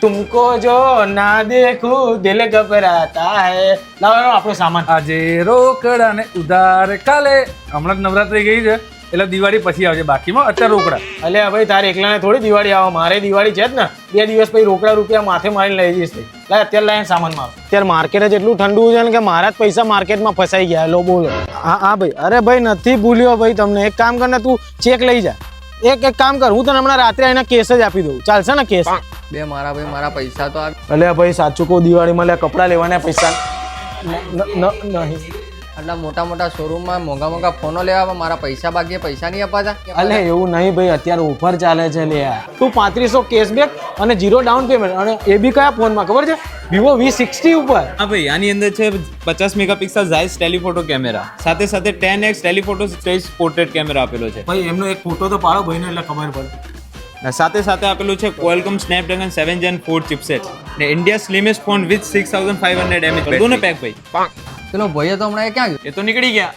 तुमको जो ना देखूं दिल घबराता है. લાવો આપણો સામાન. આજે રોકડા ને ઉધાર કાલે. હમણાં જ નવરાત્રી ગઈ છે એટલે દિવાળી પછી આવશે, બાકીમાં અત્યારે રોકડા. અલ્યા ભાઈ તારે એકલાને થોડી દિવાળી આવે, મારે દિવાળી છે જ ને. 2 દિવસ પછી રોકડા રૂપિયા માથે મારીને લઈ જઈશ. લાય અત્યારે લાય સામાનમાં. અત્યારે માર્કેટ જ એટલું ઠંડુ છે ને કે મારા જ પૈસા માર્કેટમાં ફસાઈ ગયા. લો બોલો. હા ભાઈ. અરે ભાઈ નથી ભૂલ્યો ભાઈ તમને. એક કામ કર ને, તું ચેક લઈ જા. એક કામ કર, હું તને હમણાં રાત્રે આવીને કેસ જ આપી દઉં. ચાલશે ને કેસ? બે મારા ભાઈ મારા પૈસા તો અલ્યા ભાઈ સાચું કહું, દિવાળીમાં લે કપડાં લેવાના પૈસા નહીં. આટલા મોટા મોટા શોરૂમમાં મોંઘા મોંઘા ફોનો લેવા મારા પૈસા બાકી, પૈસા નહીં અપાતા. અલે એવું નહીં ભાઈ, અત્યારે ઓફર ચાલે છે લે. તું 3500 કેશબેક અને 0 ડાઉન પેમેન્ટ, અને એ બી કયા ફોનમાં ખબર છે? Vivo V60 ઉપર. હા ભાઈ, આની અંદર છે 50 મેગાપિક્સલ ઝાયસ ટેલિફોટો કેમેરા, સાથે સાથે 10x telephoto stage portrait camera આપેલો છે. ભાઈ એમનો એક ફોટો તો પાડો ભાઈને એટલે ખબર પડે. સાથે સાથે આપેલું છે Qualcomm Snapdragon 7 Gen 4 ચિપસેટ ને India slimmest phone with 6500 mAh battery. Pack ભાઈ. પેલો ભાઈ તો હમણાં ક્યાં ગયો? એ તો નીકળી ગયા.